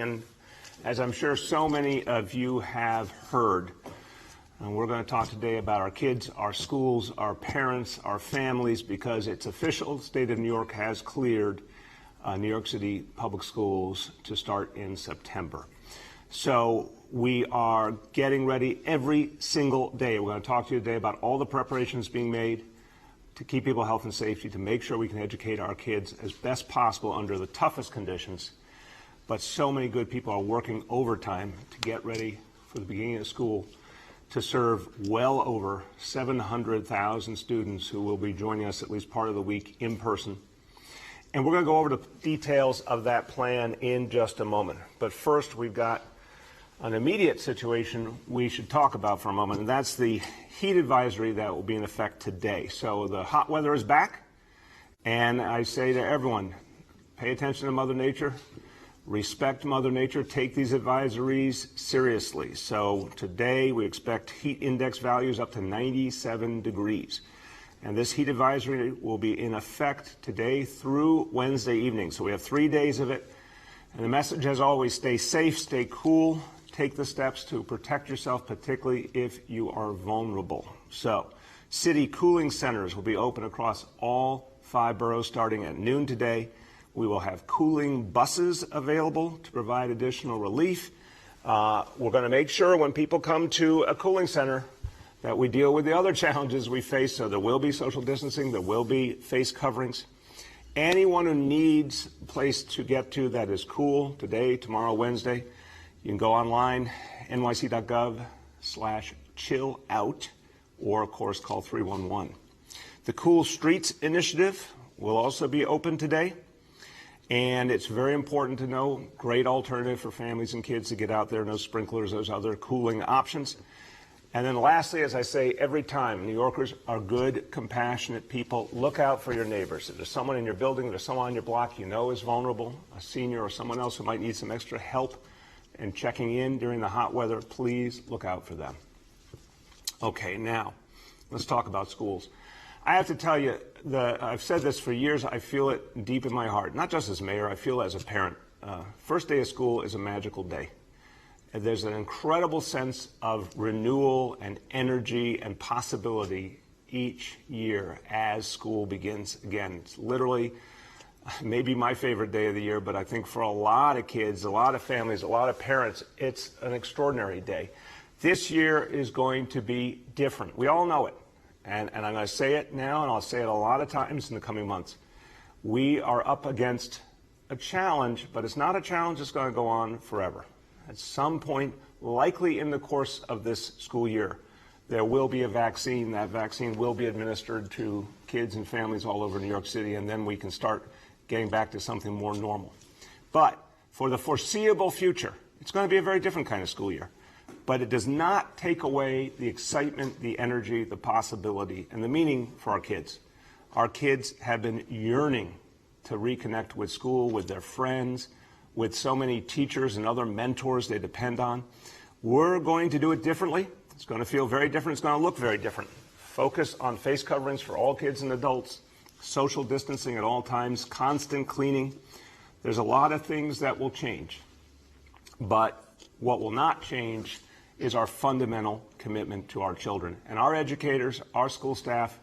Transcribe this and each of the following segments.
And as I'm sure so many of you have heard, we're going to talk today about our kids, our schools, our parents, our families, because it's official. The state of New York has cleared New York City public schools to start in September. So we are getting ready every single day. We're going to talk to you today about all the preparations being made to keep people health and safety, to make sure we can educate our kids as best possible under the toughest conditions. But so many good people are working overtime to get ready for the beginning of school to serve well over 700,000 students who will be joining us at least part of the week in person. And we're going to go over the details of that plan in just a moment. But first, we've got an immediate situation we should talk about for a moment, and that's the heat advisory that will be in effect today. So the hot weather is back, and I say to everyone, pay attention to Mother Nature. Respect Mother Nature. Take these advisories seriously. So today we expect heat index values up to 97 degrees. And this heat advisory will be in effect today through Wednesday evening. So we have 3 days of it. And the message, as always, stay safe, stay cool, take the steps to protect yourself, particularly if you are vulnerable. So city cooling centers will be open across all 5 boroughs starting at noon today. We will have cooling buses available to provide additional relief. We're going to make sure when people come to a cooling center that we deal with the other challenges we face. So there will be social distancing, there will be face coverings. Anyone who needs a place to get to that is cool today, tomorrow, Wednesday, you can go online, nyc.gov/chillout, or of course call 311. The Cool Streets Initiative will also be open today. And it's very important to know, great alternative for families and kids to get out there, no sprinklers, those other cooling options. And then lastly, as I say every time, New Yorkers are good, compassionate people. Look out for your neighbors. If there's someone in your building, if there's someone on your block you know is vulnerable, a senior or someone else who might need some extra help and checking in during the hot weather, please look out for them. Okay, now let's talk about schools. I have to tell you, I've said this for years, I feel it deep in my heart, not just as mayor, I feel it as a parent. First day of school is a magical day. And there's an incredible sense of renewal and energy and possibility each year as school begins again. It's literally maybe my favorite day of the year, but I think for a lot of kids, a lot of families, a lot of parents, it's an extraordinary day. This year is going to be different. We all know it. And I'm going to say it now, and I'll say it a lot of times in the coming months. We are up against a challenge, but it's not a challenge that's going to go on forever. At some point, likely in the course of this school year, there will be a vaccine. That vaccine will be administered to kids and families all over New York City, and then we can start getting back to something more normal. But for the foreseeable future, it's going to be a very different kind of school year. But it does not take away the excitement, the energy, the possibility, and the meaning for our kids. Our kids have been yearning to reconnect with school, with their friends, with so many teachers and other mentors they depend on. We're going to do it differently. It's going to feel very different. It's going to look very different. Focus on face coverings for all kids and adults, social distancing at all times, constant cleaning. There's a lot of things that will change. But what will not change is our fundamental commitment to our children. And our educators, our school staff,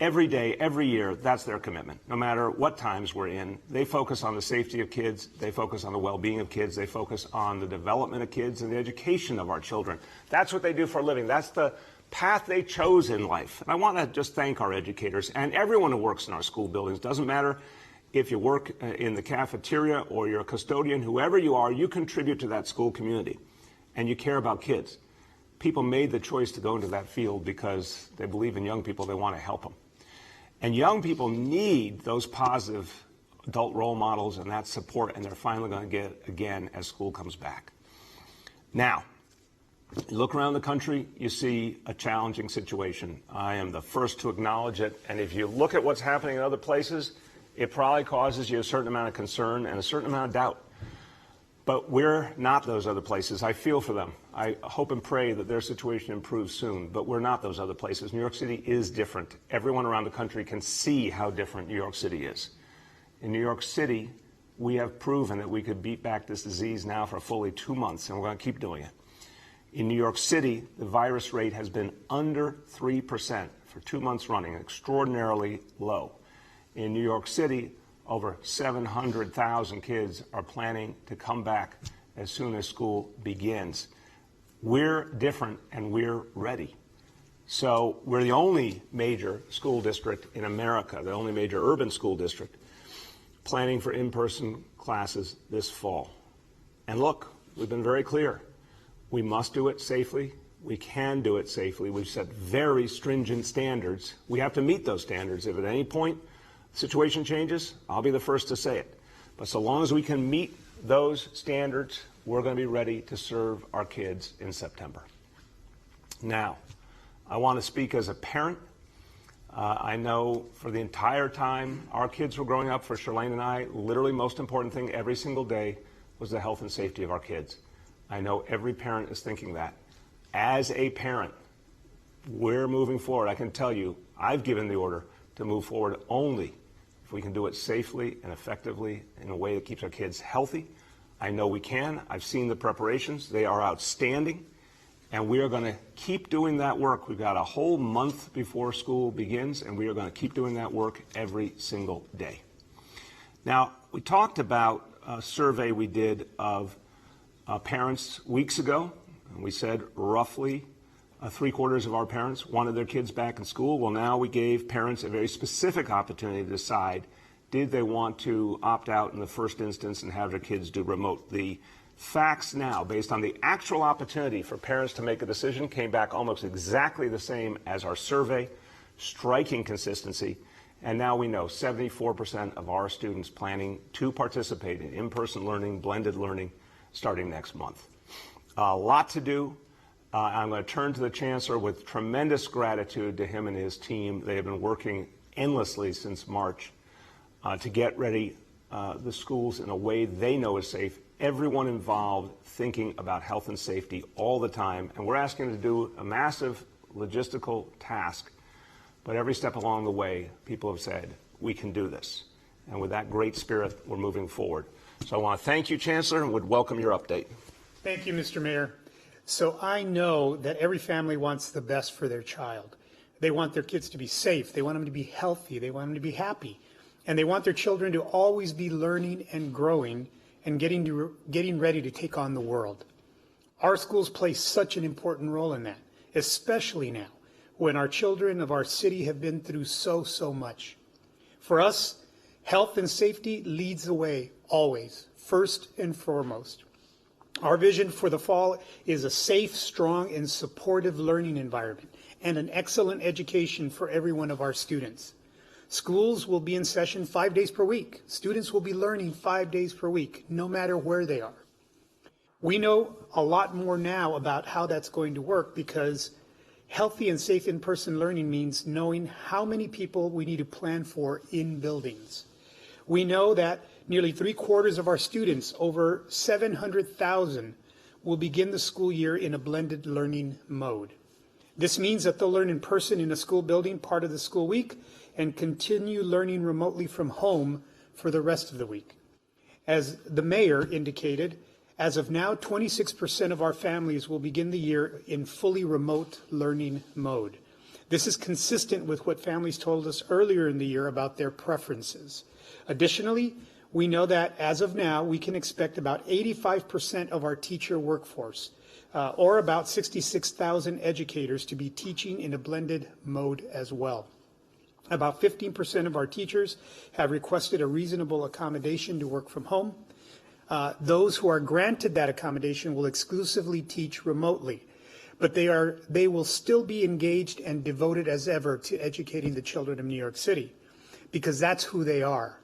every day, every year, that's their commitment. No matter what times we're in, they focus on the safety of kids, they focus on the well-being of kids, they focus on the development of kids and the education of our children. That's what they do for a living. That's the path they chose in life. And I want to just thank our educators and everyone who works in our school buildings. Doesn't matter if you work in the cafeteria or you're a custodian, whoever you are, you contribute to that school community. And you care about kids. People made the choice to go into that field because they believe in young people, they want to help them. And young people need those positive adult role models and that support, and they're finally going to get it again as school comes back. Now, you look around the country, you see a challenging situation. I am the first to acknowledge it, and if you look at what's happening in other places, it probably causes you a certain amount of concern and a certain amount of doubt. But we're not those other places. I feel for them. I hope and pray that their situation improves soon, but we're not those other places. New York City is different. Everyone around the country can see how different New York City is. In New York City, We have proven that we could beat back this disease now for fully 2 months, and we're going to keep doing it. In New York City, the virus rate has been under 3% for 2 months running, extraordinarily low. In New York City, over 700,000 kids are planning to come back as soon as school begins. We're different and we're ready. So we're the only major school district in America, the only major urban school district, planning for in-person classes this fall. And look, we've been very clear. We must do it safely. We can do it safely. We've set very stringent standards. We have to meet those standards. If at any point the situation changes, I'll be the first to say it. But so long as we can meet those standards, we're going to be ready to serve our kids in September. Now, I want to speak as a parent. I know for the entire time our kids were growing up, for Charlene and I, literally most important thing every single day was the health and safety of our kids. I know every parent is thinking that. As a parent, we're moving forward. I can tell you, I've given the order to move forward only if we can do it safely and effectively in a way that keeps our kids healthy. I know we can. I've seen the preparations. They are outstanding. And we are going to keep doing that work. We've got a whole month before school begins, and we are going to keep doing that work every single day. Now, we talked about a survey we did of parents weeks ago. And we said roughly 3/4 of our parents wanted their kids back in school. Well, now we gave parents a very specific opportunity to decide, did they want to opt out in the first instance and have their kids do remote? The facts now, based on the actual opportunity for parents to make a decision, came back almost exactly the same as our survey, striking consistency. And now we know 74% of our students planning to participate in in-person learning, blended learning, starting next month. A lot to do. I'm going to turn to the Chancellor with tremendous gratitude to him and his team. They have been working endlessly since March to get ready the schools in a way they know is safe. Everyone involved thinking about health and safety all the time. And we're asking them to do a massive logistical task. But every step along the way, people have said, we can do this. And with that great spirit, we're moving forward. So I want to thank you, Chancellor, and would welcome your update. Thank you, Mr. Mayor. So I know that every family wants the best for their child. They want their kids to be safe. They want them to be healthy. They want them to be happy. And they want their children to always be learning and growing and getting ready to take on the world. Our schools play such an important role in that, especially now when our children of our city have been through so much. For us, health and safety leads the way always, first and foremost. Our vision for the fall is a safe, strong, and supportive learning environment and an excellent education for every one of our students. Schools will be in session 5 days per week. Students will be learning 5 days per week, no matter where they are. We know a lot more now about how that's going to work because healthy and safe in-person learning means knowing how many people we need to plan for in buildings. We know that nearly 3/4 of our students, over 700,000, will begin the school year in a blended learning mode. This means that they'll learn in person in a school building part of the school week and continue learning remotely from home for the rest of the week. As the mayor indicated, as of now, 26% of our families will begin the year in fully remote learning mode. This is consistent with what families told us earlier in the year about their preferences. Additionally, we know that as of now, we can expect about 85% of our teacher workforce, or about 66,000 educators, to be teaching in a blended mode as well. About 15% of our teachers have requested a reasonable accommodation to work from home. Those who are granted that accommodation will exclusively teach remotely, but they will still be engaged and devoted as ever to educating the children of New York City, because that's who they are.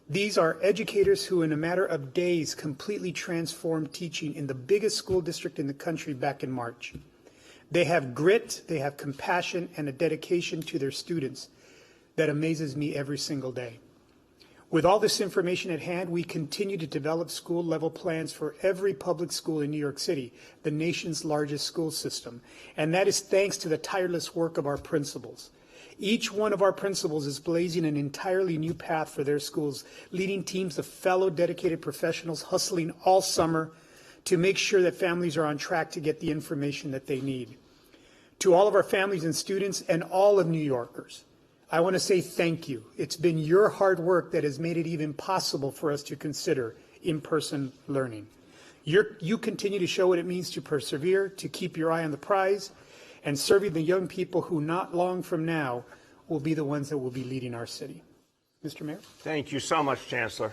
These are educators who, in a matter of days, completely transformed teaching in the biggest school district in the country back in March. They have grit, they have compassion, and a dedication to their students that amazes me every single day. With all this information at hand, we continue to develop school-level plans for every public school in New York City, the nation's largest school system, and that is thanks to the tireless work of our principals. Each one of our principals is blazing an entirely new path for their schools, leading teams of fellow dedicated professionals hustling all summer to make sure that families are on track to get the information that they need. To all of our families and students and all of New Yorkers, I want to say thank you. It's been your hard work that has made it even possible for us to consider in-person learning. You continue to show what it means to persevere, to keep your eye on the prize, and serving the young people who not long from now will be the ones that will be leading our city. Mr. Mayor? Thank you so much, Chancellor.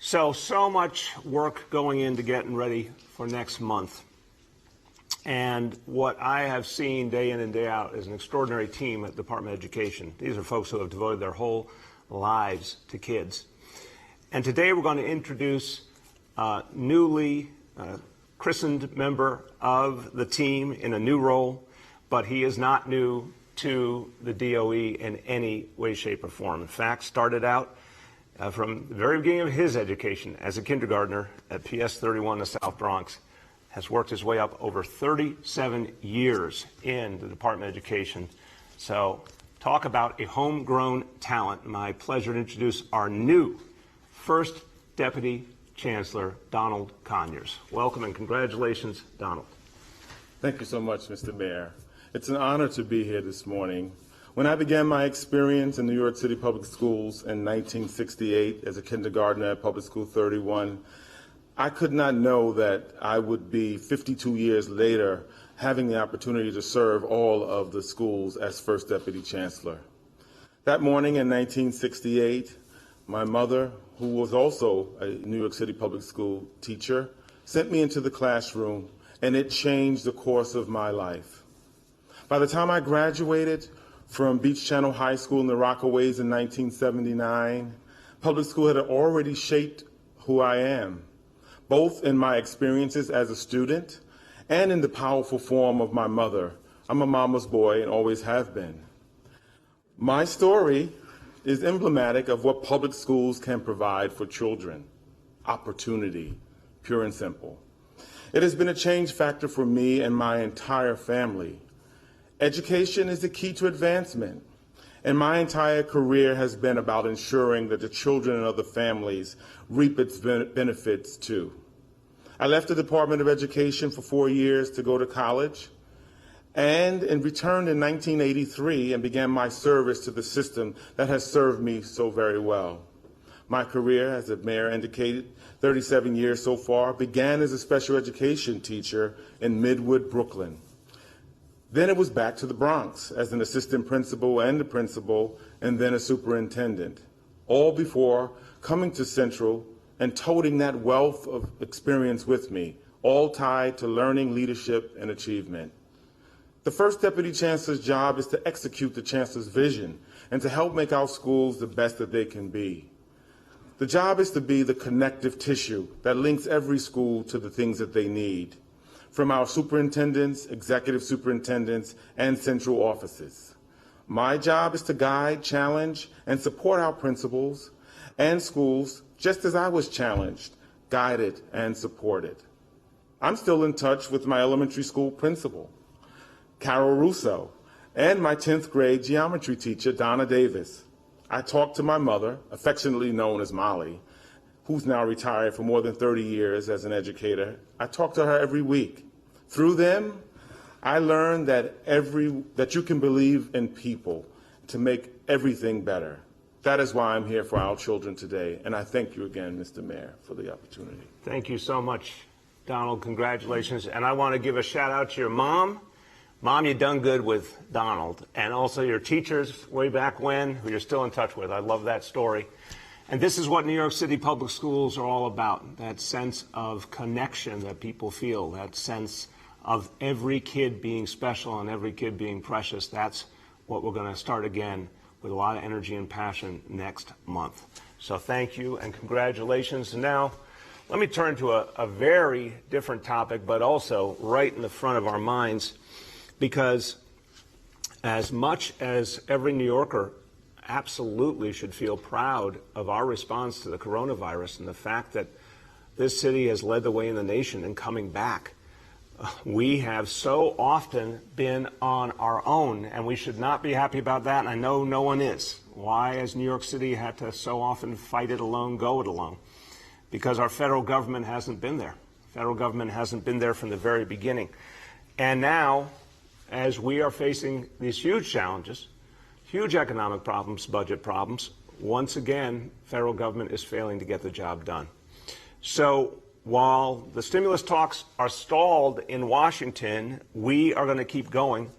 So much work going into getting ready for next month. And what I have seen day in and day out is an extraordinary team at the Department of Education. These are folks who have devoted their whole lives to kids. And today we're going to introduce a newly christened member of the team in a new role, but he is not new to the DOE in any way, shape, or form. In fact, started out from the very beginning of his education as a kindergartner at PS 31 in the South Bronx, has worked his way up over 37 years in the Department of Education. So talk about a homegrown talent. My pleasure to introduce our new first Deputy Chancellor, Donald Conyers. Welcome and congratulations, Donald. Thank you so much, Mr. Mayor. It's an honor to be here this morning. When I began my experience in New York City Public Schools in 1968 as a kindergartner at Public School 31, I could not know that I would be 52 years later having the opportunity to serve all of the schools as First Deputy Chancellor. That morning in 1968, my mother, who was also a New York City Public School teacher, sent me into the classroom, and it changed the course of my life. By the time I graduated from Beach Channel High School in the Rockaways in 1979, public school had already shaped who I am, both in my experiences as a student and in the powerful form of my mother. I'm a mama's boy and always have been. My story is emblematic of what public schools can provide for children. Opportunity, pure and simple. It has been a change factor for me and my entire family. Education is the key to advancement, and my entire career has been about ensuring that the children and other families reap its benefits too. I left the Department of Education for 4 years to go to college, and returned in 1983 and began my service to the system that has served me so very well. My career, as the mayor indicated, 37 years so far, began as a special education teacher in Midwood, Brooklyn. Then it was back to the Bronx as an assistant principal and a principal, and then a superintendent, all before coming to Central and toting that wealth of experience with me, all tied to learning, leadership, and achievement. The First Deputy Chancellor's job is to execute the Chancellor's vision and to help make our schools the best that they can be. The job is to be the connective tissue that links every school to the things that they need, from our superintendents, executive superintendents, and central offices. My job is to guide, challenge, and support our principals and schools just as I was challenged, guided, and supported. I'm still in touch with my elementary school principal, Carol Russo, and my 10th grade geometry teacher, Donna Davis. I talked to my mother, affectionately known as Molly, who's now retired for more than 30 years as an educator. I talk to her every week. Through them, I learned that you can believe in people to make everything better. That is why I'm here for our children today, and I thank you again, Mr. Mayor, for the opportunity. Thank you so much, Donald. Congratulations. And I want to give a shout out to your mom. Mom, you done good with Donald, and also your teachers way back when, who you're still in touch with. I love that story. And this is what New York City Public Schools are all about, that sense of connection that people feel, that sense of every kid being special and every kid being precious. That's what we're going to start again with a lot of energy and passion next month. So thank you and congratulations. And now let me turn to a very different topic, but also right in the front of our minds, because as much as every New Yorker absolutely should feel proud of our response to the coronavirus and the fact that this city has led the way in the nation in coming back, We have so often been on our own, and we should not be happy about that, and I know no one is. Why has New York City had to so often fight it alone, go it alone? Because our federal government hasn't been there. Federal government hasn't been there from the very beginning. And now, as we are facing these huge challenges, huge economic problems, budget problems, once again, federal government is failing to get the job done. So while the stimulus talks are stalled in Washington, we are going to keep going.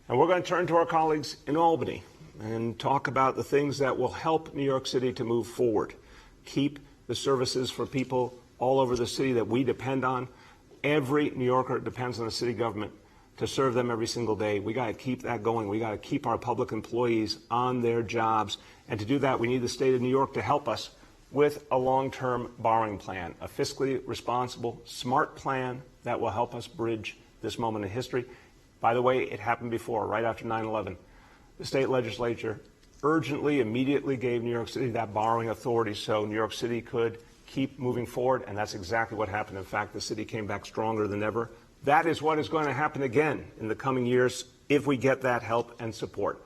And we're going to turn to our colleagues in Albany and talk about the things that will help New York City to move forward. Keep the services for people all over the city that we depend on. Every New Yorker depends on the city government to serve them every single day. We got to keep that going. We got to keep our public employees on their jobs. And to do that, we need the state of New York to help us with a long-term borrowing plan, a fiscally responsible, smart plan that will help us bridge this moment in history. By the way, it happened before, right after 9/11. The state legislature urgently, immediately gave New York City that borrowing authority so New York City could keep moving forward, and that's exactly what happened. In fact, the city came back stronger than ever. That is what is going to happen again in the coming years if we get that help and support.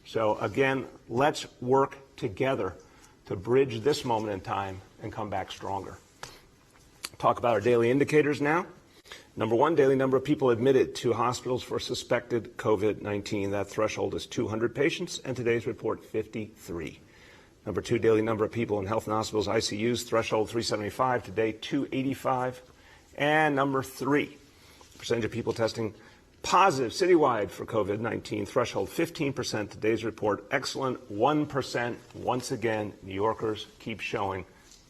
So again, let's work together to bridge this moment in time and come back stronger. Talk about our daily indicators now. Number one, daily number of people admitted to hospitals for suspected COVID-19. That threshold is 200 patients, and today's report, 53. Number two, daily number of people in health and hospitals, ICUs, threshold 375, today 285. And number three, percentage of people testing positive citywide for COVID-19, threshold 15%, today's report, excellent 1%. Once again, New Yorkers keep showing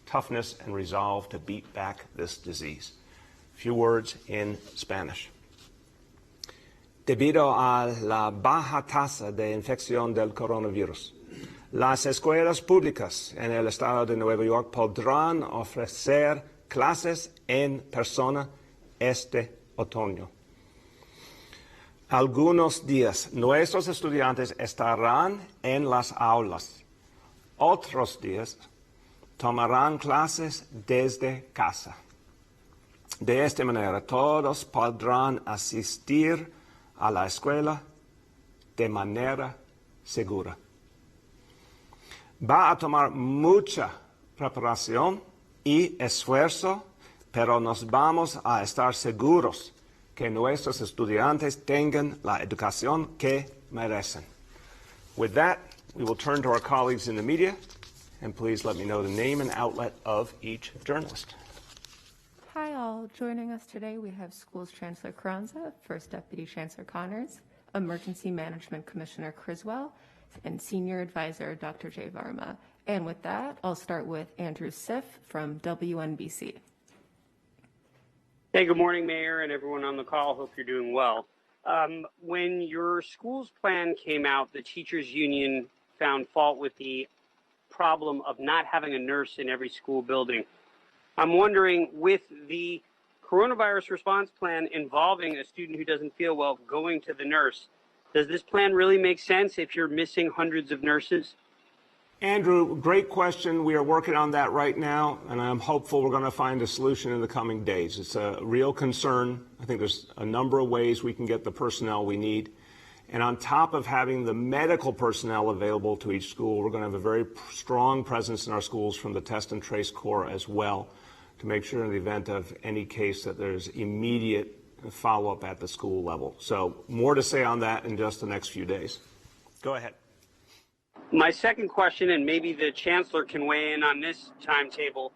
toughness and resolve to beat back this disease. A few words in Spanish. Debido a la baja tasa de infección del coronavirus, las escuelas públicas en el estado de Nueva York podrán ofrecer clases en persona este otoño. Algunos días nuestros estudiantes estarán en las aulas. Otros días tomarán clases desde casa. De esta manera, todos podrán asistir a la escuela de manera segura. Va a tomar mucha preparación y esfuerzo, pero nos vamos a estar seguros que nuestros estudiantes tengan la educación que merecen. With that, we will turn to our colleagues in the media, and please let me know the name and outlet of each journalist. Hi all, joining us today we have Schools Chancellor Carranza, First Deputy Chancellor Connors, Emergency Management Commissioner Criswell, and Senior Advisor Dr. Jay Varma. And with that, I'll start with Andrew Siff from WNBC. Hey, good morning, Mayor, and everyone on the call. Hope you're doing well. When your school's plan came out, the teachers union found fault with the problem of not having a nurse in every school building. I'm wondering, with the coronavirus response plan involving a student who doesn't feel well going to the nurse, does this plan really make sense if you're missing hundreds of nurses? Andrew, great question. We are working on that right now, and I'm hopeful we're going to find a solution in the coming days. It's a real concern. I think there's a number of ways we can get the personnel we need. And on top of having the medical personnel available to each school, we're going to have a very strong presence in our schools from the Test and Trace Corps as well, to make sure in the event of any case that there's immediate follow-up at the school level. So more to say on that in just the next few days. Go ahead. My second question, and maybe the Chancellor can weigh in on this timetable,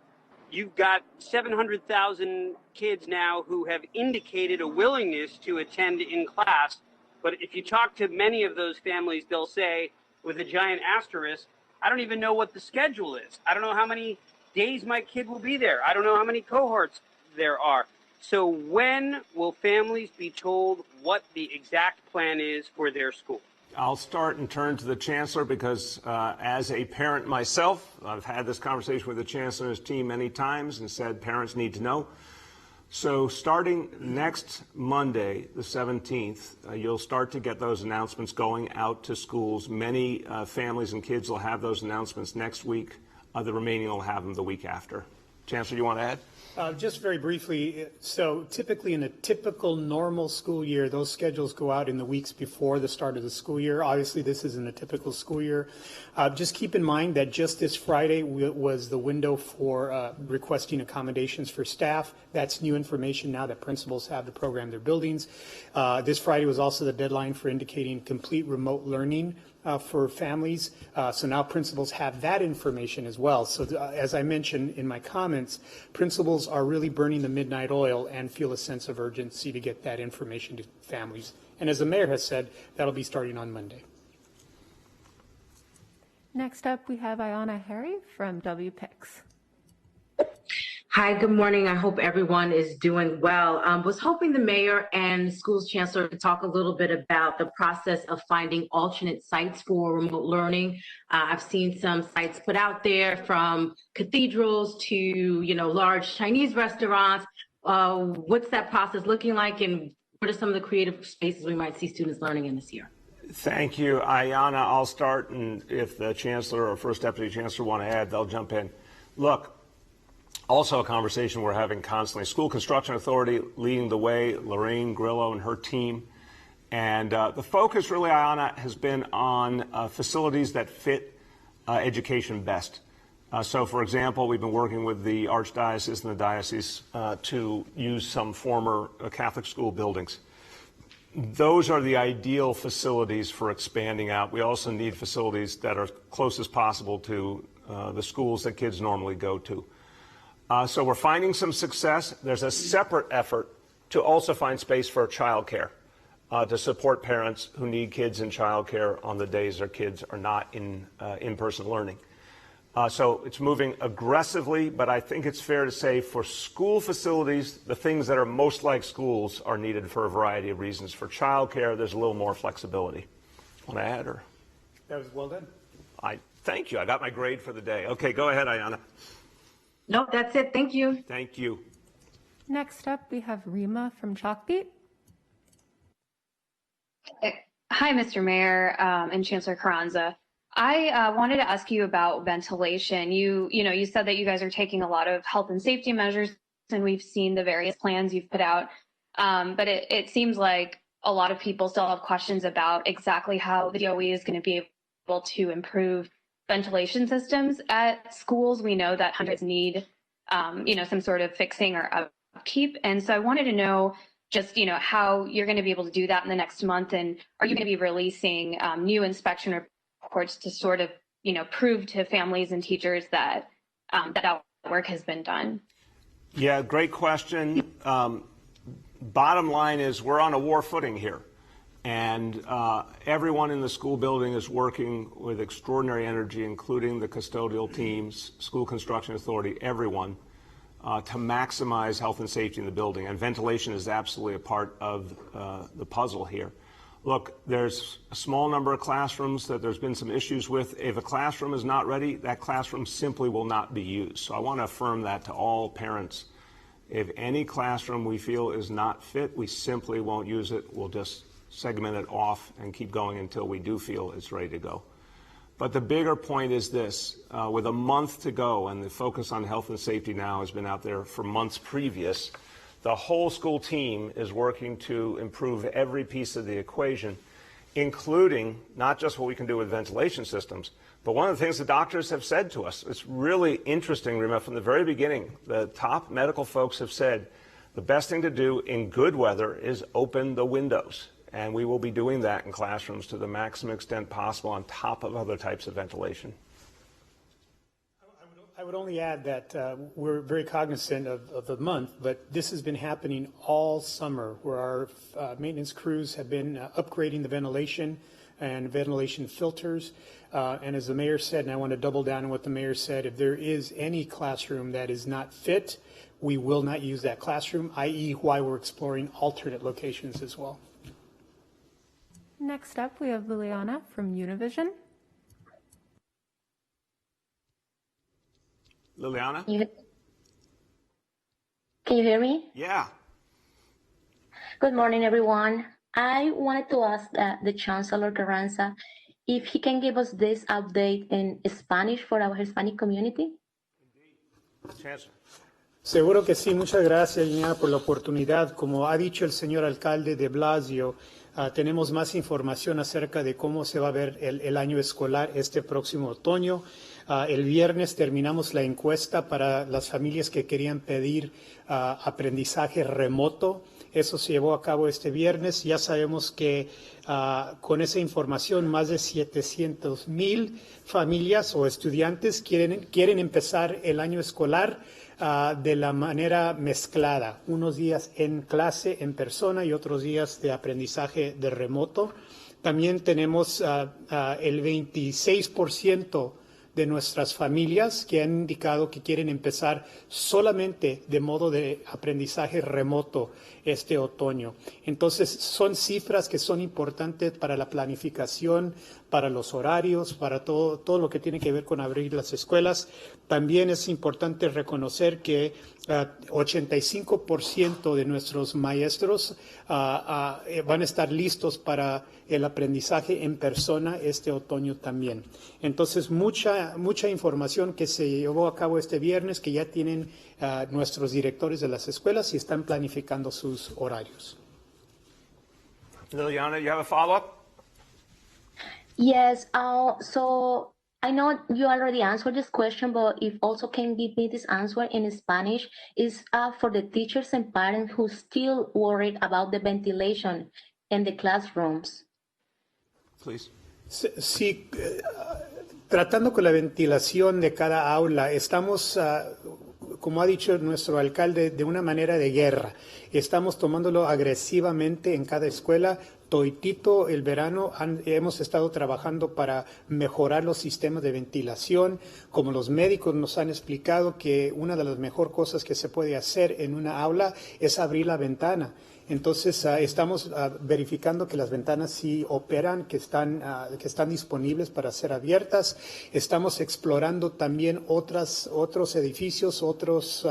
you've got 700,000 kids now who have indicated a willingness to attend in class, but if you talk to many of those families, they'll say, with a giant asterisk, I don't even know what the schedule is. I don't know how many days my kid will be there. I don't know how many cohorts there are. So when will families be told what the exact plan is for their school? I'll start and turn to the Chancellor because as a parent myself, I've had this conversation with the Chancellor and his team many times and said parents need to know. So starting next Monday, the 17th, you'll start to get those announcements going out to schools. Many families and kids will have those announcements next week. The remaining will have them the week after. Chancellor, you want to add? Just very briefly, so typically in a typical normal school year, those schedules go out in the weeks before the start of the school year. Obviously, this isn't a typical school year. Just keep in mind that just this Friday was the window for requesting accommodations for staff. That's new information now that principals have to program their buildings. This Friday was also the deadline for indicating complete remote learning for families. So now principals have that information as well. So as I mentioned in my comments, principals are really burning the midnight oil and feel a sense of urgency to get that information to families. And as the mayor has said, that'll be starting on Monday. Next up, we have Ayanna Harry from WPIX. Hi, good morning. I hope everyone is doing well. Was hoping the mayor and schools chancellor could talk a little bit about the process of finding alternate sites for remote learning. I've seen some sites put out there, from cathedrals to, large Chinese restaurants. What's that process looking like, and what are some of the creative spaces we might see students learning in this year? Thank you, Ayanna. I'll start, and if the chancellor or first deputy chancellor want to add, they'll jump in. Look, also a conversation we're having constantly. School Construction Authority leading the way, Lorraine Grillo and her team. And the focus really, Ayanna, has been on facilities that fit education best. So, for example, we've been working with the Archdiocese and the Diocese to use some former Catholic school buildings. Those are the ideal facilities for expanding out. We also need facilities that are close as possible to the schools that kids normally go to. So we're finding some success. There's a separate effort to also find space for childcare to support parents who need kids in childcare on the days their kids are not in in-person learning. So it's moving aggressively, but I think it's fair to say for school facilities, the things that are most like schools are needed for a variety of reasons. For childcare, there's a little more flexibility. Want to add, or? That was well done. Thank you. I got my grade for the day. Okay, go ahead, Ayanna. No, that's it. Thank you. Thank you. Next up, we have Rima from Chalkbeat. Hi, Mr. Mayor and Chancellor Carranza. I wanted to ask you about ventilation. You said that you guys are taking a lot of health and safety measures, and we've seen the various plans you've put out. But it seems like a lot of people still have questions about exactly how the DOE is going to be able to improve ventilation systems at schools. We know that hundreds need, some sort of fixing or upkeep. And so I wanted to know just, how you're going to be able to do that in the next month. And are you going to be releasing new inspection reports to sort of, prove to families and teachers that that work has been done? Yeah, great question. Bottom line is we're on a war footing here. And everyone in the school building is working with extraordinary energy, including the custodial teams, School Construction Authority, everyone, to maximize health and safety in the building. And ventilation is absolutely a part of the puzzle here. Look, there's a small number of classrooms that there's been some issues with. If a classroom is not ready, that classroom simply will not be used. So I want to affirm that to all parents. If any classroom we feel is not fit, we simply won't use it. We'll just segment it off and keep going until we do feel it's ready to go. But the bigger point is this, with a month to go, and the focus on health and safety now has been out there for months previous, the whole school team is working to improve every piece of the equation, including not just what we can do with ventilation systems, but one of the things the doctors have said to us, it's really interesting, Rima, from the very beginning, the top medical folks have said the best thing to do in good weather is open the windows. And we will be doing that in classrooms to the maximum extent possible on top of other types of ventilation. I would only add that we're very cognizant of the month, but this has been happening all summer, where our maintenance crews have been upgrading the ventilation and ventilation filters. And as the mayor said, and I want to double down on what the mayor said, if there is any classroom that is not fit, we will not use that classroom, i.e. why we're exploring alternate locations as well. Next up, we have Liliana from Univision. Liliana? Can you hear me? Yeah. Good morning, everyone. I wanted to ask the Chancellor Carranza if he can give us this update in Spanish for our Hispanic community. Chancellor. Seguro que sí. Muchas gracias, Linnea, por la oportunidad. Como ha dicho el señor alcalde de Blasio, tenemos más información acerca de cómo se va a ver el año escolar este próximo otoño. El viernes terminamos la encuesta para las familias que querían pedir aprendizaje remoto. Eso se llevó a cabo este viernes. Ya sabemos que con esa información más de 700,000 familias o estudiantes quieren empezar el año escolar de la manera mezclada, unos días en clase, en persona, y otros días de aprendizaje de remoto. También tenemos el 26% de nuestras familias que han indicado que quieren empezar solamente de modo de aprendizaje remoto este otoño. Entonces, son cifras que son importantes para la planificación, para los horarios, para todo lo que tiene que ver con abrir las escuelas. También es importante reconocer que 85% de nuestros maestros van a estar listos para el aprendizaje en persona este otoño también. Entonces, mucha información que se llevó a cabo este viernes que ya tienen nuestros directores de las escuelas y están planificando sus horarios. Liliana, you have a follow-up? Yes, so I know you already answered this question, but if also can give me this answer in Spanish, is for the teachers and parents who still worried about the ventilation in the classrooms. Please. Sí, tratando con la ventilación de cada aula, estamos, como ha dicho nuestro alcalde, de una manera de guerra. Estamos tomándolo agresivamente en cada escuela. Toitito el verano hemos estado trabajando para mejorar los sistemas de ventilación. Como los médicos nos han explicado que una de las mejores cosas que se puede hacer en una aula es abrir la ventana. Entonces, estamos verificando que las ventanas sí operan, que están disponibles para ser abiertas. Estamos explorando también otros edificios, otras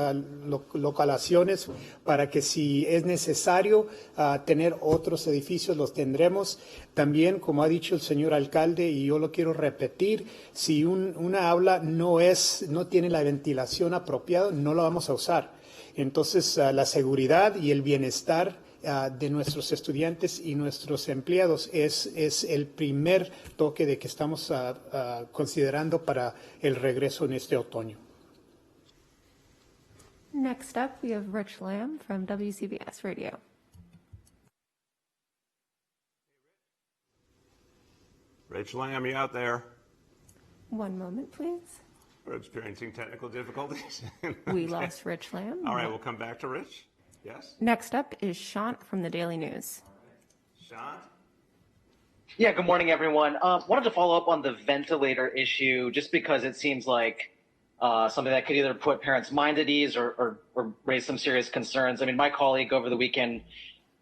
localaciones, para que si es necesario tener otros edificios, los tendremos. También, como ha dicho el señor alcalde, y yo lo quiero repetir, si una aula no tiene la ventilación apropiada, no la vamos a usar. Entonces, la seguridad y el bienestar de nuestros estudiantes y nuestros empleados es el primer toque de que estamos considerando para el regreso en este otoño. Next up, we have Rich Lamb from WCBS Radio. Rich Lamb, you out there? One moment, please. We're experiencing technical difficulties. We lost Rich Lamb. All right, we'll come back to Rich. Yes? Next up is Shant from the Daily News. Sean? Yeah, good morning, everyone. Wanted to follow up on the ventilator issue, just because it seems like something that could either put parents' mind at ease or raise some serious concerns. I mean, my colleague over the weekend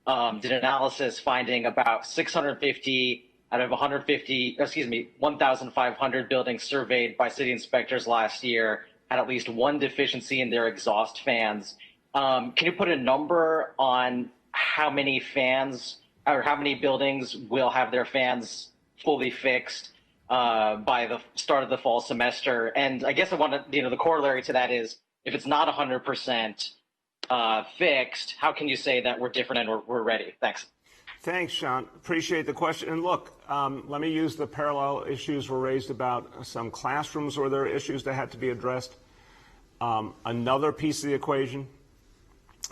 did an analysis finding about 650 out of 1,500 buildings surveyed by city inspectors last year had at least one deficiency in their exhaust fans. Can you put a number on how many fans or how many buildings will have their fans fully fixed by the start of the fall semester? And I guess I want to, the corollary to that is, if it's not 100% fixed, how can you say that we're different and we're ready? Thanks. Thanks, Sean. Appreciate the question. And look, let me use the parallel issues were raised about some classrooms where there are issues that had to be addressed. Another piece of the equation,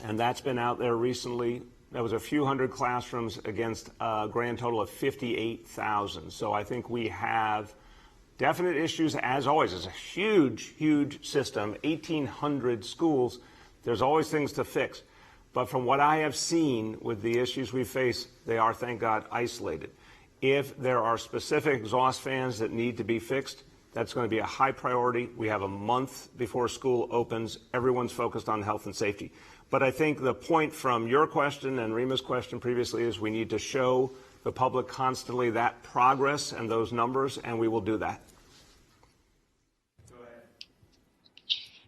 and that's been out there recently, there was a few hundred classrooms against a grand total of 58,000. So I think we have definite issues, as always. It's a huge, huge system, 1,800 schools. There's always things to fix. But from what I have seen with the issues we face, they are, thank God, isolated. If there are specific exhaust fans that need to be fixed, that's going to be a high priority. We have a month before school opens. Everyone's focused on health and safety. But I think the point from your question and Rima's question previously is we need to show the public constantly that progress and those numbers, and we will do that.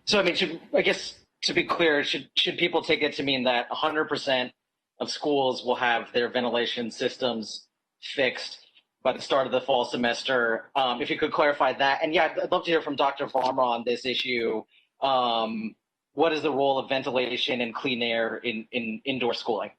So, I mean, I guess to be clear, should people take it to mean that 100% of schools will have their ventilation systems fixed by the start of the fall semester? If you could clarify that. And yeah, I'd love to hear from Dr. Varma on this issue. what is the role of ventilation and clean air in indoor schooling?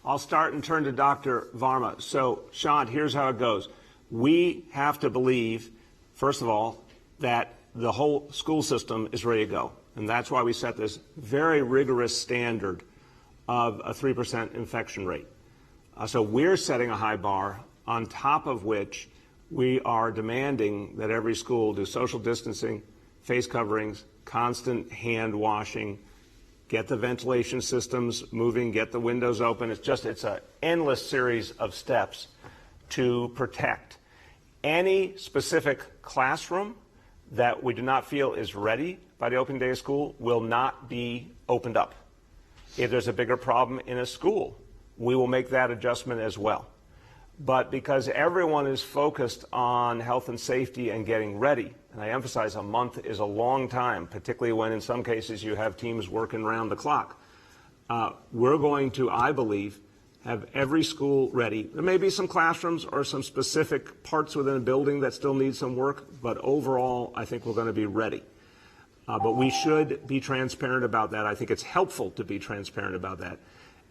I'll start and turn to Dr. Varma. So, Sean, here's how it goes. We have to believe, first of all, that the whole school system is ready to go. And that's why we set this very rigorous standard of a 3% infection rate. So we're setting a high bar, on top of which we are demanding that every school do social distancing, face coverings, constant hand washing, get the ventilation systems moving, get the windows open. It's an endless series of steps to protect. Any specific classroom that we do not feel is ready by the opening day of school will not be opened up. If there's a bigger problem in a school, we will make that adjustment as well. But because everyone is focused on health and safety and getting ready, and I emphasize a month is a long time, particularly when in some cases you have teams working around the clock, we're going to, I believe, have every school ready. There may be some classrooms or some specific parts within a building that still need some work, but overall, I think we're going to be ready. But we should be transparent about that. I think it's helpful to be transparent about that.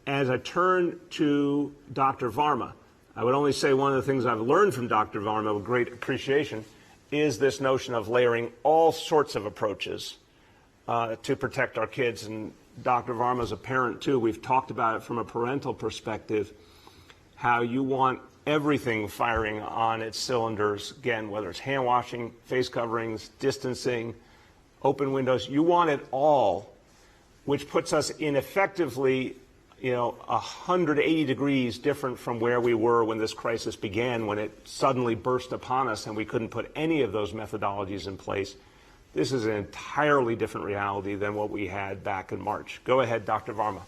As I turn to Dr. Varma, I would only say one of the things I've learned from Dr. Varma with great appreciation is this notion of layering all sorts of approaches to protect our kids. And Dr. Varma is a parent too. We've talked about it from a parental perspective, how you want everything firing on its cylinders, again, whether it's hand washing, face coverings, distancing, open windows. You want it all, which puts us in effectively 180 degrees different from where we were when this crisis began, when it suddenly burst upon us and we couldn't put any of those methodologies in place. This is an entirely different reality than what we had back in March. Go ahead, Dr. Varma.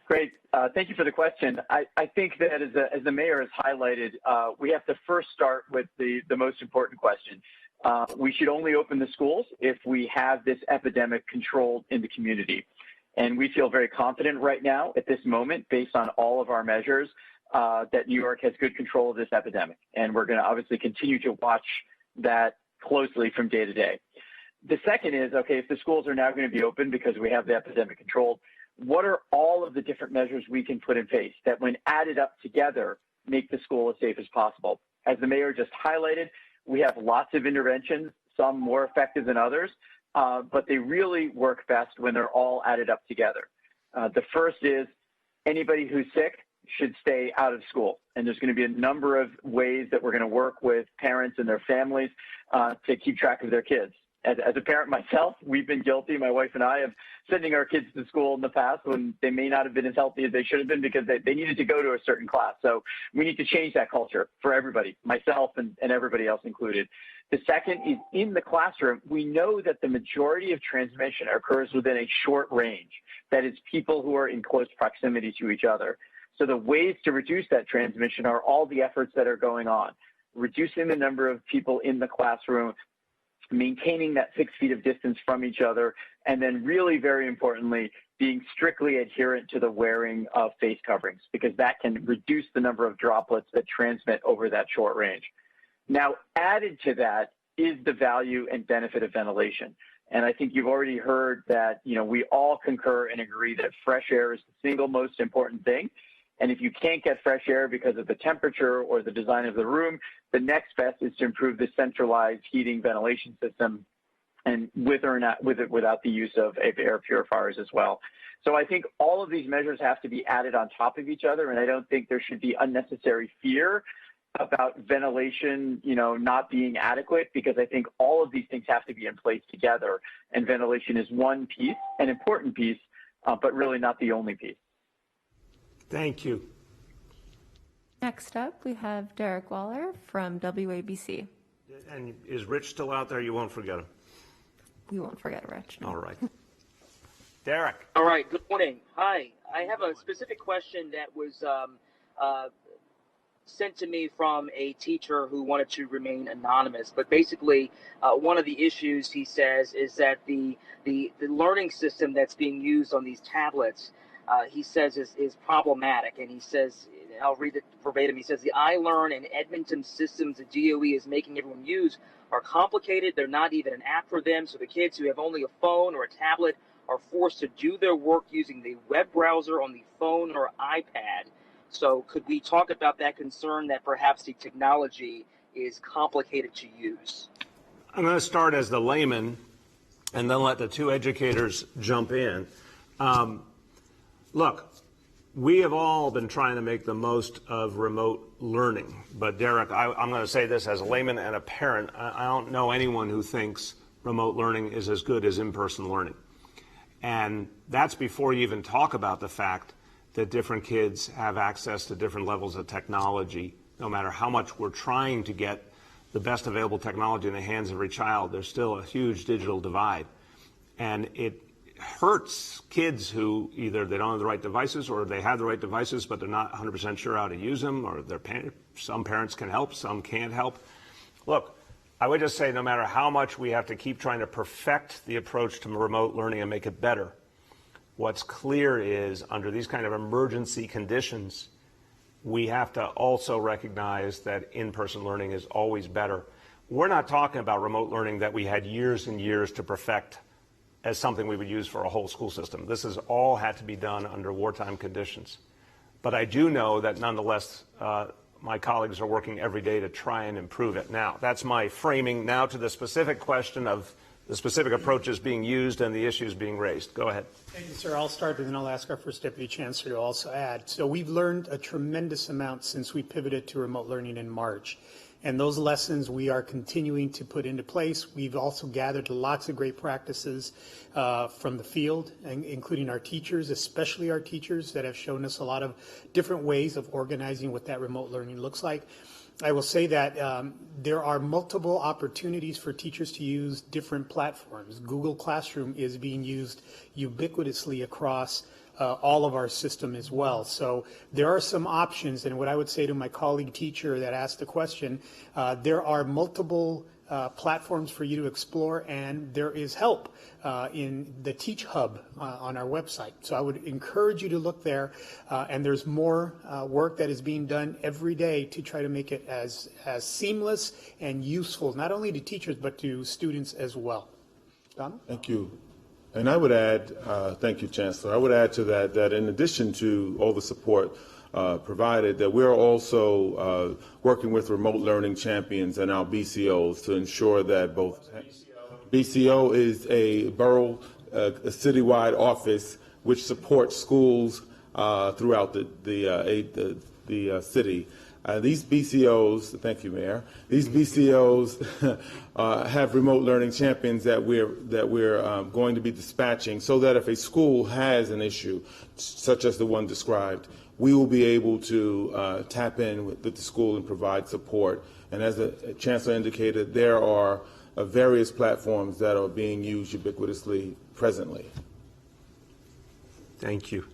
Great. Thank you for the question. I think that as the mayor has highlighted, we have to first start with the most important question. We should only open the schools if we have this epidemic controlled in the community. And we feel very confident right now at this moment, based on all of our measures, that New York has good control of this epidemic. And we're going to obviously continue to watch that closely from day to day. The second is, okay, if the schools are now going to be open because we have the epidemic controlled, what are all of the different measures we can put in place that when added up together, make the school as safe as possible? As the mayor just highlighted, we have lots of interventions, some more effective than others. But they really work best when they're all added up together. The first is anybody who's sick should stay out of school. And there's going to be a number of ways that we're going to work with parents and their families to keep track of their kids. As a parent myself, we've been guilty, my wife and I, of sending our kids to school in the past when they may not have been as healthy as they should have been because they needed to go to a certain class. So we need to change that culture for everybody, myself and everybody else included. The second is in the classroom, we know that the majority of transmission occurs within a short range. That is people who are in close proximity to each other. So the ways to reduce that transmission are all the efforts that are going on. Reducing the number of people in the classroom, maintaining that 6 feet of distance from each other, and then really very importantly, being strictly adherent to the wearing of face coverings, because that can reduce the number of droplets that transmit over that short range. Now, added to that is the value and benefit of ventilation. And I think you've already heard that, we all concur and agree that fresh air is the single most important thing. And if you can't get fresh air because of the temperature or the design of the room, the next best is to improve the centralized heating ventilation system, and without the use of air purifiers as well. So I think all of these measures have to be added on top of each other, and I don't think there should be unnecessary fear about ventilation, not being adequate, because I think all of these things have to be in place together, and ventilation is one piece, an important piece, but really not the only piece. Thank you. Next up, we have Derek Waller from WABC. And is Rich still out there? You won't forget him. We won't forget Rich. No. All right. Derek. All right. Good morning. Hi. I have a specific question that was sent to me from a teacher who wanted to remain anonymous. But basically, one of the issues, he says, is that the learning system that's being used on these tablets, he says, is problematic. And he says, I'll read it verbatim, he says, the iLearn and Edmonton systems the DOE is making everyone use are complicated. They're not even an app for them. So the kids who have only a phone or a tablet are forced to do their work using the web browser on the phone or iPad. So could we talk about that concern that perhaps the technology is complicated to use? I'm going to start as the layman and then let the two educators jump in. Look, we have all been trying to make the most of remote learning. But Derek, I'm going to say this as a layman and a parent. I don't know anyone who thinks remote learning is as good as in-person learning. And that's before you even talk about the fact that different kids have access to different levels of technology. No matter how much we're trying to get the best available technology in the hands of every child, there's still a huge digital divide. And it hurts kids who either they don't have the right devices or they have the right devices but they're not 100% sure how to use them, or some parents can help, some can't help. Look, I would just say no matter how much we have to keep trying to perfect the approach to remote learning and make it better, what's clear is under these kind of emergency conditions, we have to also recognize that in-person learning is always better. We're not talking about remote learning that we had years and years to perfect as something we would use for a whole school system. This has all had to be done under wartime conditions. But I do know that nonetheless, my colleagues are working every day to try and improve it. Now, that's my framing. Now to the specific question of the specific approaches being used and the issues being raised. Go ahead. Thank you, sir. I'll start and then I'll ask our First Deputy Chancellor to also add. So we've learned a tremendous amount since we pivoted to remote learning in March. And those lessons we are continuing to put into place. We've also gathered lots of great practices from the field, including our teachers, especially our teachers that have shown us a lot of different ways of organizing what that remote learning looks like. I will say that there are multiple opportunities for teachers to use different platforms. Google Classroom is being used ubiquitously across all of our system as well. So there are some options, and what I would say to my colleague teacher that asked the question, there are multiple platforms for you to explore, and there is help in the Teach Hub on our website. So I would encourage you to look there, and there's more work that is being done every day to try to make it as seamless and useful, not only to teachers, but to students as well. Donald? Thank you. And I would add, thank you, Chancellor, I would add to that that in addition to all the support provided, that we're also working with remote learning champions and our BCOs to ensure that both BCO is a borough, a citywide office which supports schools throughout the city. These BCOs, thank you, Mayor. These BCOs have remote learning champions that we're going to be dispatching, so that if a school has an issue, such as the one described, we will be able to tap in with the school and provide support. And as the Chancellor indicated, there are various platforms that are being used ubiquitously presently. Thank you.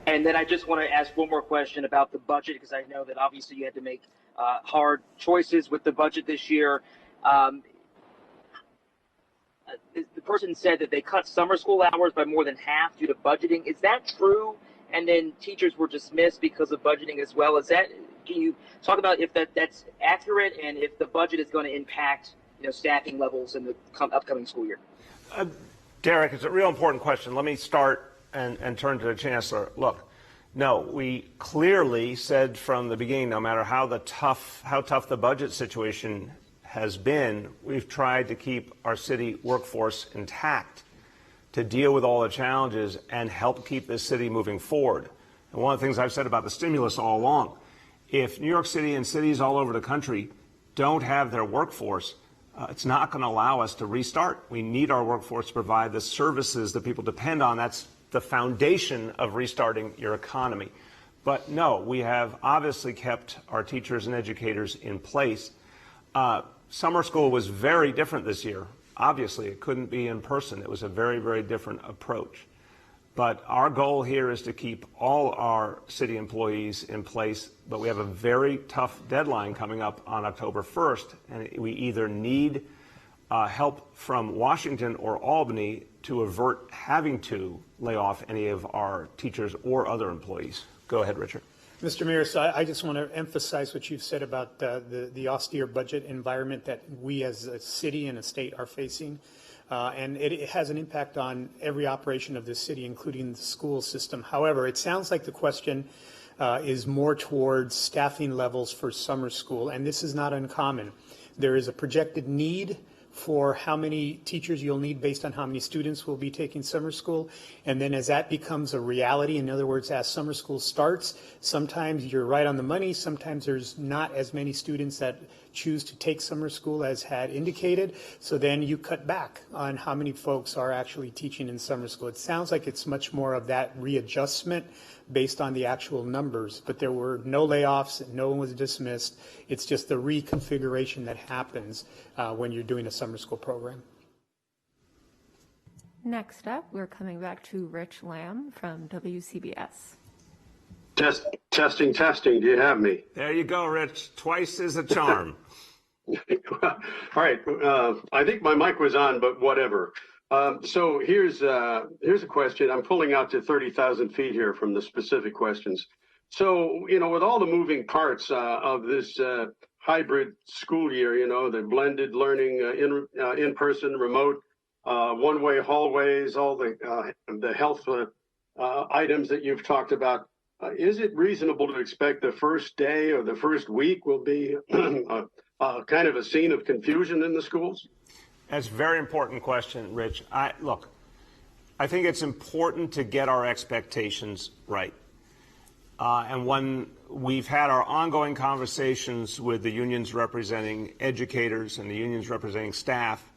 And then I just want to ask one more question about the budget, because I know that obviously you had to make hard choices with the budget this year. The person said that they cut summer school hours by more than half due to budgeting. Is that true? And then teachers were dismissed because of budgeting as well. Is that? Can you talk about if that's accurate, and if the budget is going to impact staffing levels in the upcoming school year? Derek, it's a real important question. Let me start and turn to the Chancellor. Look, no, we clearly said from the beginning, no matter how tough the budget situation has been, we've tried to keep our city workforce intact to deal with all the challenges and help keep this city moving forward. And one of the things I've said about the stimulus all along, if New York City and cities all over the country don't have their workforce, it's not going to allow us to restart. We need our workforce to provide the services that people depend on. That's the foundation of restarting your economy. But no, we have obviously kept our teachers and educators in place. Summer school was very different this year. Obviously, it couldn't be in person. It was a very, very different approach. But our goal here is to keep all our city employees in place, but we have a very tough deadline coming up on October 1st, and we either need help from Washington or Albany to avert having to lay off any of our teachers or other employees. Go ahead, Richard. Mr. Mayor, so I just want to emphasize what you've said about the austere budget environment that we as a city and a state are facing. And it has an impact on every operation of the city, including the school system. However, it sounds like the question is more towards staffing levels for summer school, and this is not uncommon. There is a projected need for how many teachers you'll need based on how many students will be taking summer school. And then as that becomes a reality, in other words, as summer school starts, sometimes you're right on the money, sometimes there's not as many students that choose to take summer school as had indicated. So then you cut back on how many folks are actually teaching in summer school. It sounds like it's much more of that readjustment based on the actual numbers, but there were no layoffs, no one was dismissed. It's just the reconfiguration that happens when you're doing a summer school program. Next up, we're coming back to Rich Lamb from WCBS. Testing. Do you have me? There you go, Rich. Twice is a charm. All right. I think my mic was on, but whatever. So here's a question. I'm pulling out to 30,000 feet here from the specific questions. So, with all the moving parts of this hybrid school year, the blended learning, in-person, remote, one-way hallways, all the health items that you've talked about, is it reasonable to expect the first day or the first week will be kind of a scene of confusion in the schools? That's a very important question, Rich. I think it's important to get our expectations right. And when we've had our ongoing conversations with the unions representing educators and the unions representing staff,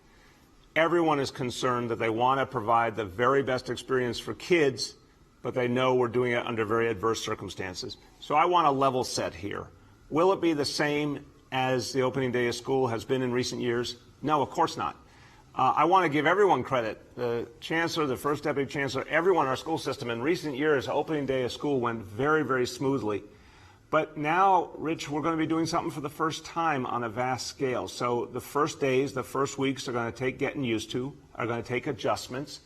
everyone is concerned that they want to provide the very best experience for kids, but they know we're doing it under very adverse circumstances. So I want to level set here. Will it be the same as the opening day of school has been in recent years? No, of course not. I want to give everyone credit. The chancellor, the first deputy chancellor, everyone in our school system. In recent years, opening day of school went very, very smoothly. But now, Rich, we're going to be doing something for the first time on a vast scale. So the first days, the first weeks are going to take getting used to, are going to take adjustments.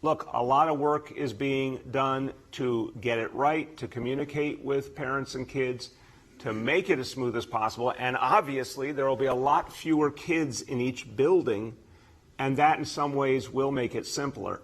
Look, a lot of work is being done to get it right, to communicate with parents and kids, to make it as smooth as possible. And obviously, there will be a lot fewer kids in each building, and that in some ways will make it simpler.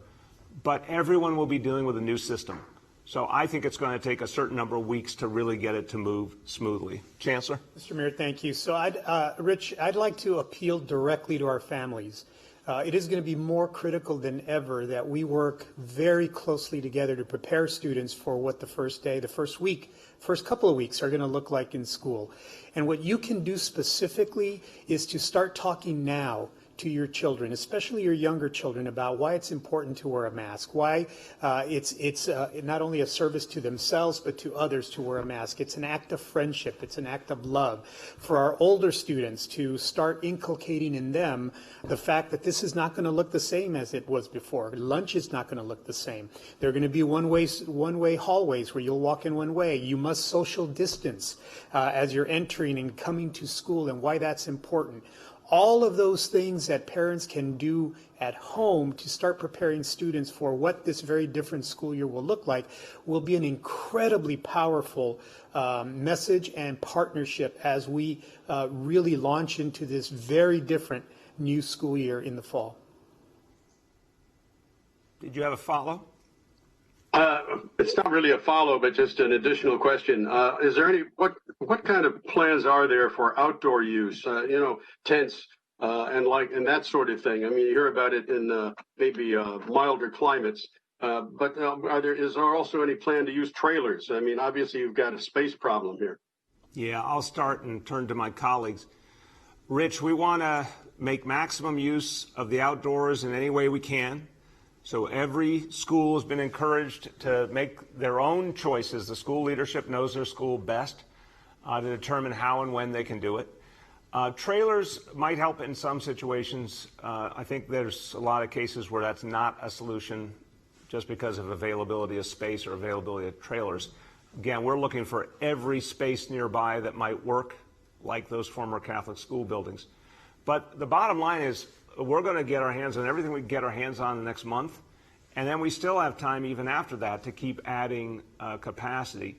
But everyone will be dealing with a new system. So I think it's going to take a certain number of weeks to really get it to move smoothly. Chancellor? Mr. Mayor, thank you. So, Rich, I'd like to appeal directly to our families. It is going to be more critical than ever that we work very closely together to prepare students for what the first day, the first week, first couple of weeks are going to look like in school. And what you can do specifically is to start talking now to your children, especially your younger children, about why it's important to wear a mask, why it's not only a service to themselves but to others to wear a mask. It's an act of friendship. It's an act of love. For our older students to start inculcating in them the fact that this is not going to look the same as it was before. Lunch is not going to look the same. There are going to be one-way hallways where you'll walk in one way. You must social distance as you're entering and coming to school, and why that's important. All of those things that parents can do at home to start preparing students for what this very different school year will look like will be an incredibly powerful message and partnership as we really launch into this very different new school year in the fall. Did you have a follow? It's not really a follow, but just an additional question. Is there what kind of plans are there for outdoor use? Tents and that sort of thing. I mean, you hear about it in maybe milder climates. But is there also any plan to use trailers? I mean, obviously you've got a space problem here. Yeah, I'll start and turn to my colleagues. Rich, we want to make maximum use of the outdoors in any way we can. So every school has been encouraged to make their own choices. The school leadership knows their school best to determine how and when they can do it. Trailers might help in some situations. I think there's a lot of cases where that's not a solution just because of availability of space or availability of trailers. Again, we're looking for every space nearby that might work, like those former Catholic school buildings. But the bottom line is, we're going to get our hands on everything we can get our hands on the next month, and then we still have time even after that to keep adding capacity.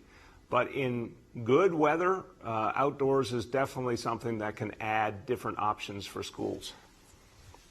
But in good weather, outdoors is definitely something that can add different options for schools.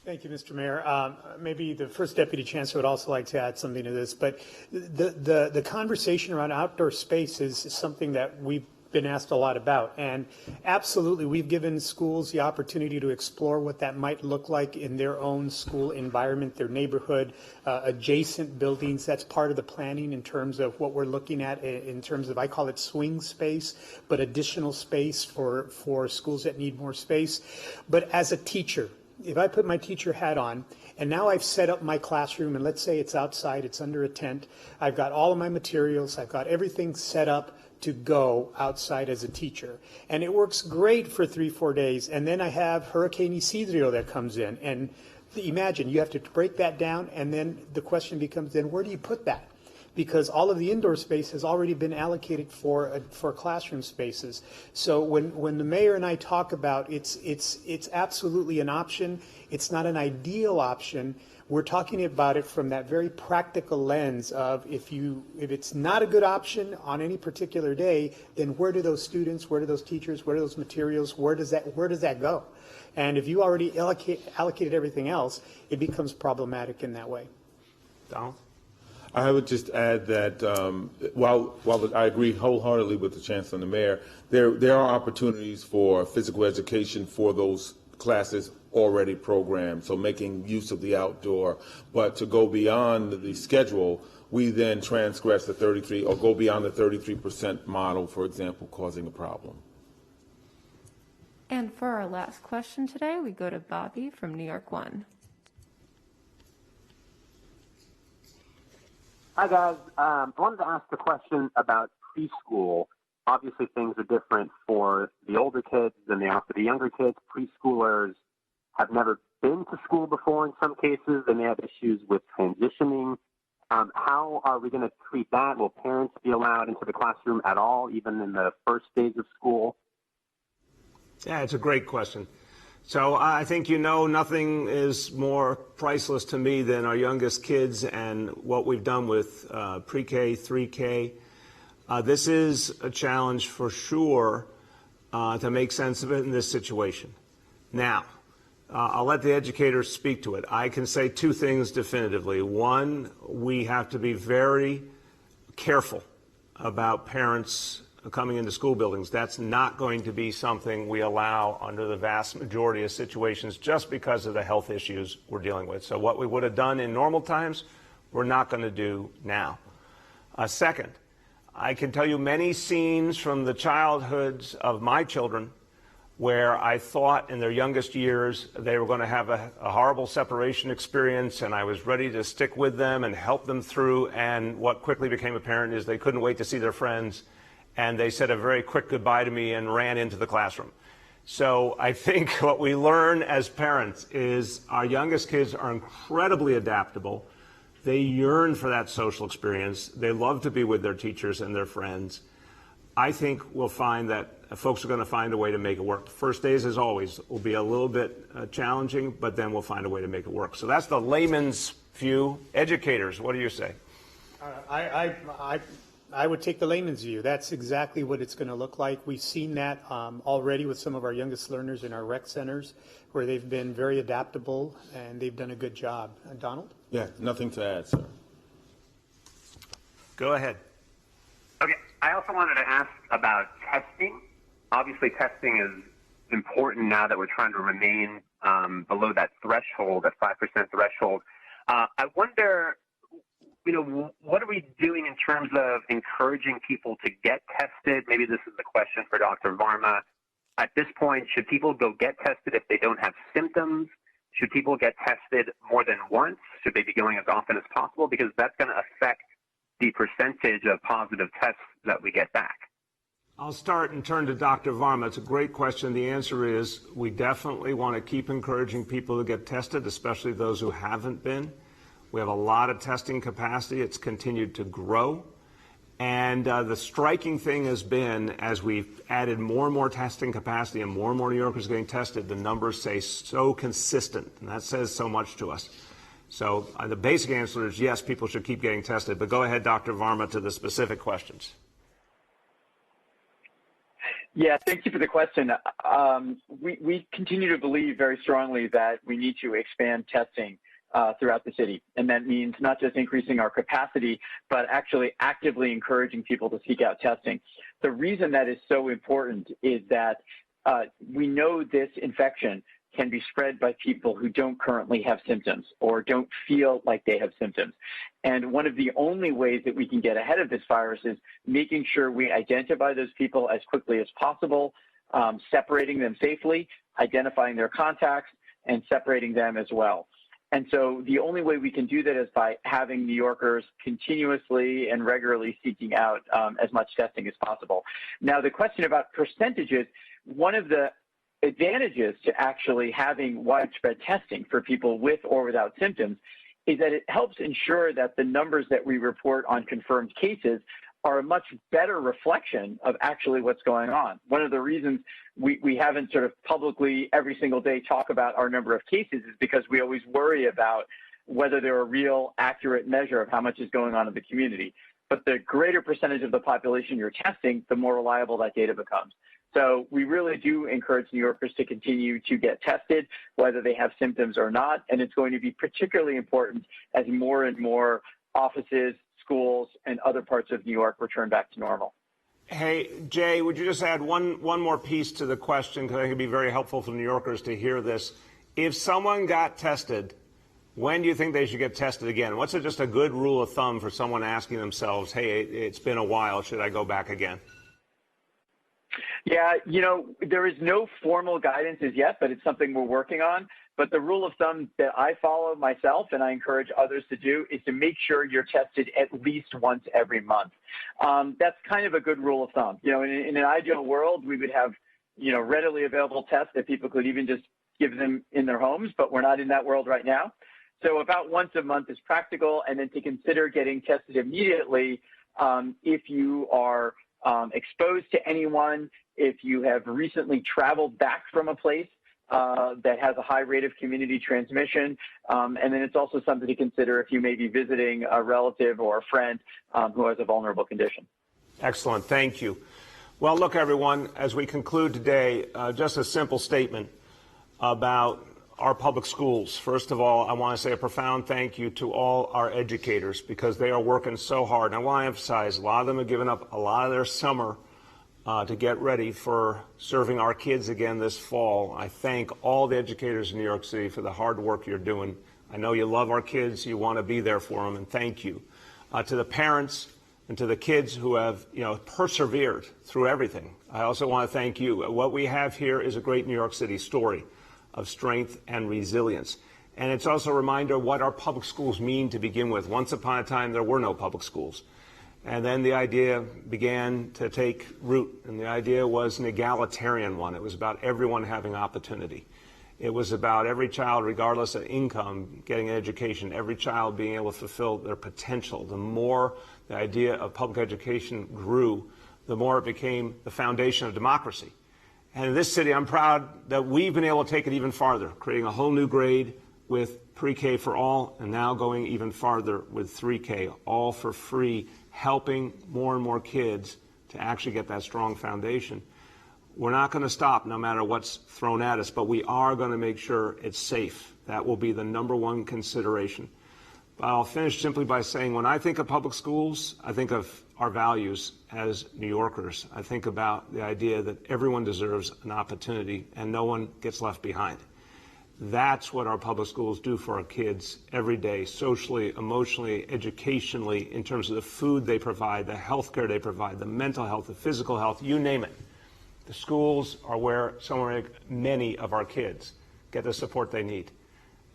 Thank you, Mr. Mayor. Maybe the First Deputy Chancellor would also like to add something to this, but the conversation around outdoor space is something that we've been asked a lot about. And absolutely, we've given schools the opportunity to explore what that might look like in their own school environment, their neighborhood, adjacent buildings. That's part of the planning in terms of what we're looking at in terms of, I call it swing space, but additional space for schools that need more space. But as a teacher, if I put my teacher hat on, and now I've set up my classroom, and let's say it's outside, it's under a tent, I've got all of my materials, I've got everything set up to go outside as a teacher. And it works great for 3-4 days. And then I have Hurricane Isidro that comes in. And imagine, you have to break that down, and then the question becomes then, where do you put that? Because all of the indoor space has already been allocated for classroom spaces. So when the mayor and I talk about it's absolutely an option, it's not an ideal option. We're talking about it from that very practical lens of if it's not a good option on any particular day, then where do those students, where do those teachers, where do those materials, where does that go? And if you already allocated everything else, it becomes problematic in that way. Donald? I would just add that while I agree wholeheartedly with the Chancellor and the Mayor, there are opportunities for physical education for those classes already programmed, so making use of the outdoor. But to go beyond the schedule, we then transgress the 33 or go beyond the 33% model, for example, causing a problem. And for our last question today, we go to Bobby from New York One. Hi, guys. I wanted to ask a question about preschool. Obviously, things are different for the older kids than they are for the younger kids. Preschoolers have never been to school before in some cases. They may have issues with transitioning. How are we going to treat that? Will parents be allowed into the classroom at all, even in the first days of school? Yeah, it's a great question. So I think nothing is more priceless to me than our youngest kids and what we've done with pre-K, 3K. This is a challenge for sure to make sense of it in this situation. Now, I'll let the educators speak to it. I can say two things definitively. One, we have to be very careful about parents coming into school buildings. That's not going to be something we allow under the vast majority of situations just because of the health issues we're dealing with. So what we would have done in normal times, we're not going to do now. Second, I can tell you many scenes from the childhoods of my children where I thought in their youngest years they were going to have a horrible separation experience, and I was ready to stick with them and help them through, and what quickly became apparent is they couldn't wait to see their friends, and they said a very quick goodbye to me and ran into the classroom. So I think what we learn as parents is our youngest kids are incredibly adaptable. They yearn for that social experience. They love to be with their teachers and their friends. I think we'll find that folks are going to find a way to make it work. First days, as always, will be a little bit challenging, but then we'll find a way to make it work. So that's the layman's view. Educators, what do you say? I would take the layman's view. That's exactly what it's going to look like. We've seen that already with some of our youngest learners in our rec centers, where they've been very adaptable and they've done a good job. Donald? Yeah, nothing to add, sir. Go ahead. Okay. I also wanted to ask about testing. Obviously, testing is important now that we're trying to remain below that threshold, that 5% threshold. I wonder, what are we doing in terms of encouraging people to get tested? Maybe this is the question for Dr. Varma. At this point, should people go get tested if they don't have symptoms? Should people get tested more than once? Should they be going as often as possible? Because that's going to affect the percentage of positive tests that we get back. I'll start and turn to Dr. Varma. It's a great question. The answer is we definitely want to keep encouraging people to get tested, especially those who haven't been. We have a lot of testing capacity. It's continued to grow. And the striking thing has been, as we've added more and more testing capacity and more New Yorkers getting tested, the numbers stay so consistent. And that says so much to us. So the basic answer is yes, people should keep getting tested. But go ahead, Dr. Varma, to the specific questions. Yeah, thank you for the question. We continue to believe very strongly that we need to expand testing throughout the city. And that means not just increasing our capacity, but actually actively encouraging people to seek out testing. The reason that is so important is that we know this infection can be spread by people who don't currently have symptoms or don't feel like they have symptoms. And one of the only ways that we can get ahead of this virus is making sure we identify those people as quickly as possible, separating them safely, identifying their contacts, and separating them as well. And so the only way we can do that is by having New Yorkers continuously and regularly seeking out as much testing as possible. Now, the question about percentages, one of the advantages to actually having widespread testing for people with or without symptoms is that it helps ensure that the numbers that we report on confirmed cases are a much better reflection of actually what's going on. One of the reasons we haven't sort of publicly every single day talk about our number of cases is because we always worry about whether they're a real accurate measure of how much is going on in the community. But the greater percentage of the population you're testing, the more reliable that data becomes. So we really do encourage New Yorkers to continue to get tested, whether they have symptoms or not. And it's going to be particularly important as more and more offices, schools, and other parts of New York return back to normal. Hey, Jay, would you just add one more piece to the question, because I think it'd be very helpful for New Yorkers to hear this. If someone got tested, when do you think they should get tested again? What's just a good rule of thumb for someone asking themselves, hey, it's been a while, should I go back again? Yeah, you know, there is no formal guidance as yet, but it's something we're working on. But the rule of thumb that I follow myself and I encourage others to do is to make sure you're tested at least once every month. That's kind of a good rule of thumb. You know, in an ideal world, we would have, you know, readily available tests that people could even just give them in their homes, but we're not in that world right now. So about once a month is practical, and then to consider getting tested immediately if you are exposed to anyone, if you have recently traveled back from a place that has a high rate of community transmission. And then it's also something to consider if you may be visiting a relative or a friend who has a vulnerable condition. Excellent. Thank you. Well, look, everyone, as we conclude today, just a simple statement about our public schools. First of all, I want to say a profound thank you to all our educators, because they are working so hard. And I want to emphasize, a lot of them have given up a lot of their summer to get ready for serving our kids again this fall. I thank all the educators in New York City for the hard work you're doing. I know you love our kids, you want to be there for them, and thank you. To the parents and to the kids who have, you know, persevered through everything, I also want to thank you. What we have here is a great New York City story of strength and resilience. And it's also a reminder what our public schools mean to begin with. Once upon a time, there were no public schools. And then the idea began to take root, and the idea was an egalitarian one. It was about everyone having opportunity. It was about every child, regardless of income, getting an education, every child being able to fulfill their potential. The more the idea of public education grew, the more it became the foundation of democracy. And in this city, I'm proud that we've been able to take it even farther, creating a whole new grade with pre-K for all, and now going even farther with 3K, all for free, helping more and more kids to actually get that strong foundation. We're not going to stop no matter what's thrown at us, but we are going to make sure it's safe. That will be the number one consideration. But I'll finish simply by saying, when I think of public schools, I think of our values as New Yorkers. I think about the idea that everyone deserves an opportunity and no one gets left behind. That's what our public schools do for our kids every day, socially, emotionally, educationally, in terms of the food they provide, the health care they provide, the mental health, the physical health, you name it. The schools are where many of our kids get the support they need.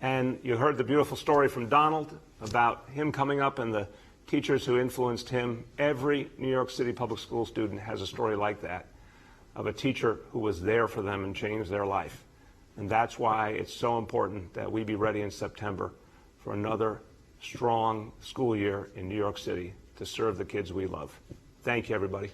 And you heard the beautiful story from Donald about him coming up and the teachers who influenced him. Every New York City public school student has a story like that, of a teacher who was there for them and changed their life. And that's why it's so important that we be ready in September for another strong school year in New York City to serve the kids we love. Thank you, everybody.